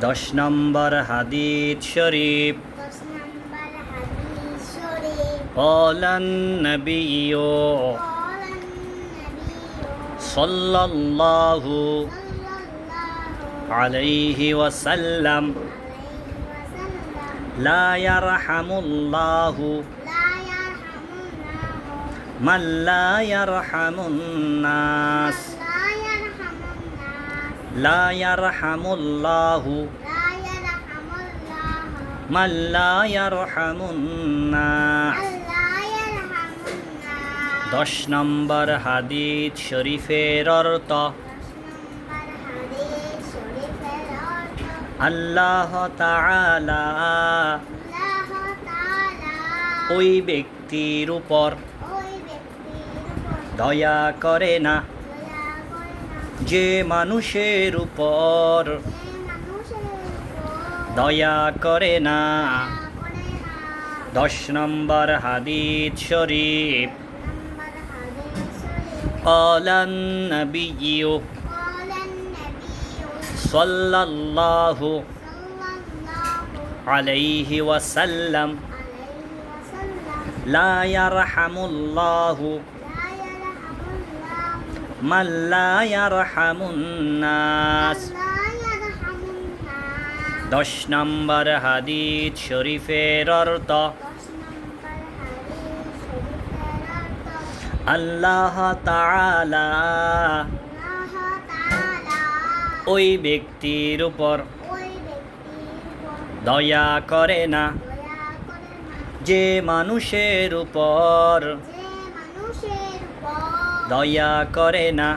10 নম্বর হাদিস শরীফ قال النبي صلى الله عليه وسلم لا يرحم الله من لا يرحم الناس لا يرحم الله من لا يرحم الناس 10 নম্বর হাদিস শরীফের অর্থ আল্লাহ তাআলা ওই ব্যক্তির উপর দয়া করে না যে মানুষের উপর দয়া করে না। 10 নম্বর হাদিস শরীফ قال النبي صلى الله عليه وسلم لا يرحم الله من لا يرحم الناس 10 নম্বর হাদিস শরীফের অর্থ আল্লাহ তাআলা ওই ব্যক্তির উপর দয়া করে না যে মানুষের উপর দয়া করে না।